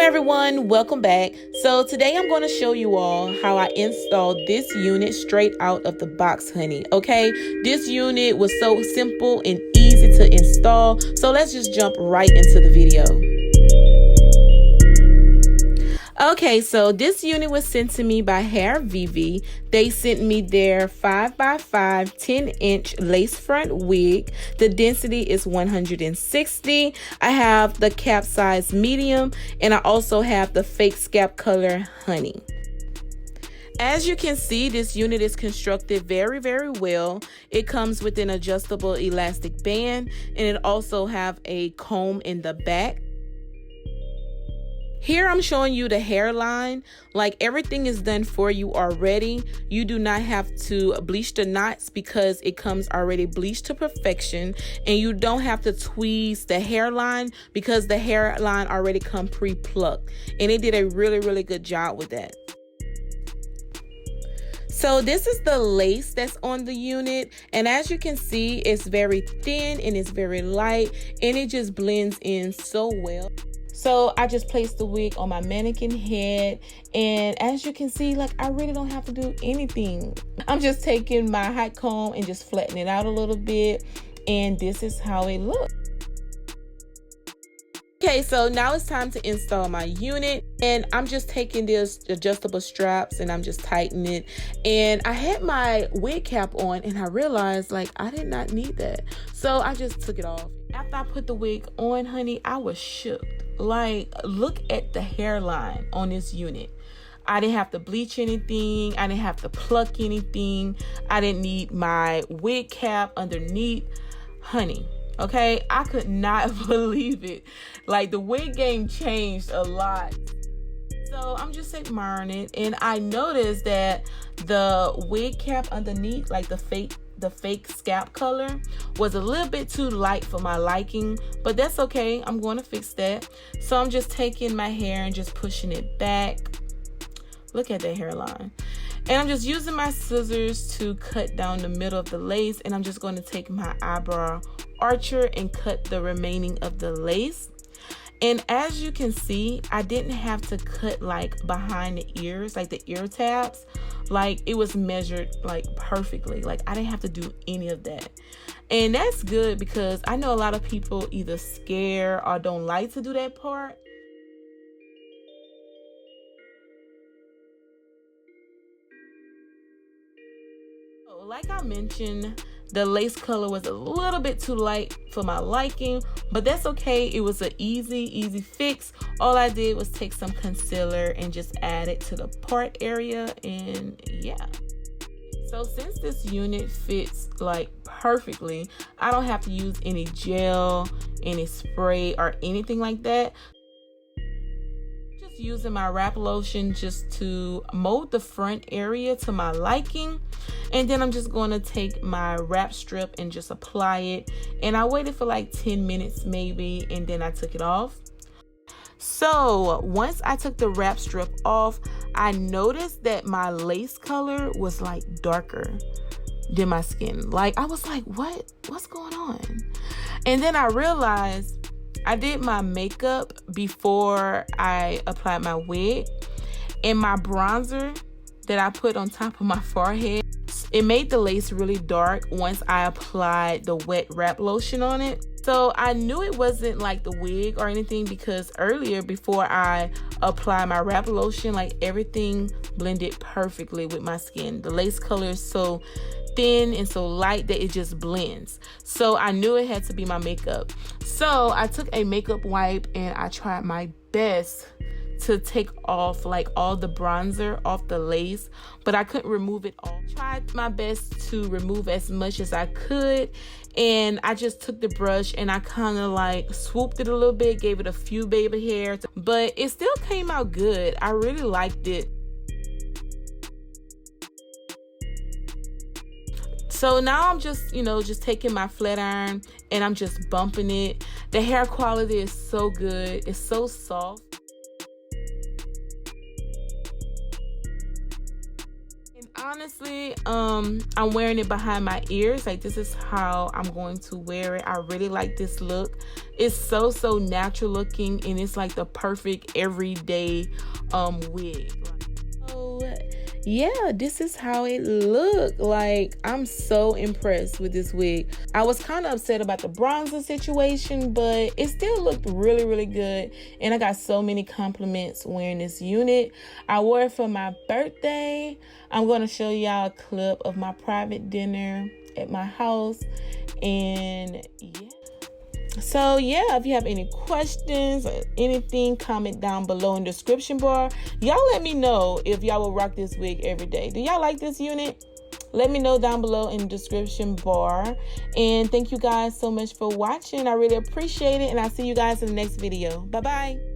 everyone, welcome back. So today I'm going to show you all how I installed this unit straight out of the box, honey. Okay, this unit was so simple and easy to install, so let's just jump right into the video. Okay, so this unit was sent to me by Hairvivi. They sent me their 5x5 10-inch lace front wig. The density is 160. I have the cap size medium, and I also have the fake scalp color honey. As you can see, this unit is constructed very well. It comes with an adjustable elastic band, and it also have a comb in the back. Here I'm showing you the hairline. Like, everything is done for you already. You do not have to bleach the knots because it comes already bleached to perfection, and you don't have to tweeze the hairline because the hairline already come pre-plucked, and it did a really good job with that. So this is the lace that's on the unit, and as you can see, it's very thin and it's very light, and it just blends in so well. So I just placed the wig on my mannequin head, and as you can see, like, I really don't have to do anything. I'm just taking my hot comb and just flattening it out a little bit, and this is how it looks. Okay, so now it's time to install my unit, and I'm just taking this adjustable straps and I'm just tightening it. And I had my wig cap on and I realized, like, I did not need that, so I just took it off. After I put the wig on, honey, I was shook. Like, look at the hairline on this unit. I didn't have to bleach anything. I didn't have to pluck anything. I didn't need my wig cap underneath. Honey, okay, I could not believe it. Like, the wig game changed a lot. So I'm just admiring it, and I noticed that the wig cap underneath, like the fake scalp color, was a little bit too light for my liking, but that's okay. I'm going to fix that. So I'm just taking my hair and just pushing it back. Look at that hairline. And I'm just using my scissors to cut down the middle of the lace, and I'm just going to take my eyebrow archer and cut the remaining of the lace. And as you can see, I didn't have to cut like behind the ears, like the ear tabs. Like, it was measured like perfectly. Like, I didn't have to do any of that. And that's good because I know a lot of people either scare or don't like to do that part. So, like I mentioned, the lace color was a little bit too light for my liking, but that's okay. It was an easy fix. All I did was take some concealer and just add it to the part area, and yeah. So since this unit fits like perfectly, I don't have to use any gel, any spray, or anything like that. Just using my wrap lotion just to mold the front area to my liking. And then I'm just going to take my wrap strip and just apply it. And I waited for like 10 minutes maybe, and then I took it off. So once I took the wrap strip off, I noticed that my lace color was like darker than my skin. Like, I was like, what's going on? And then I realized I did my makeup before I applied my wig, and my bronzer that I put on top of my forehead, it made the lace really dark once I applied the wet wrap lotion on it. So I knew it wasn't like the wig or anything because earlier, before I applied my wrap lotion, like, everything blended perfectly with my skin. The lace color is so thin and so light that it just blends. So I knew it had to be my makeup. So I took a makeup wipe and I tried my best to take off like all the bronzer off the lace, but I couldn't remove it all. Tried my best to remove as much as I could, and I just took the brush and I kind of like swooped it a little bit, gave it a few baby hairs, but it still came out good. I really liked it. So now I'm just, just taking my flat iron and I'm just bumping it. The hair quality is so good. It's so soft. Honestly, I'm wearing it behind my ears. Like, this is how I'm going to wear it. I really like this look. It's so natural looking, and it's like the perfect everyday wig. So yeah, this is how it looked. Like, I'm so impressed with this wig. I was kind of upset about the bronzer situation, but it still looked really good, and I got so many compliments wearing this unit. I wore it for my birthday. I'm going to show y'all a clip of my private dinner at my house, and yeah. So yeah, if you have any questions or anything, comment down below in the description bar. Y'all let me know if y'all will rock this wig every day. Do y'all like this unit? Let me know down below in the description bar. And thank you guys so much for watching. I really appreciate it, and I'll see you guys in the next video. Bye bye.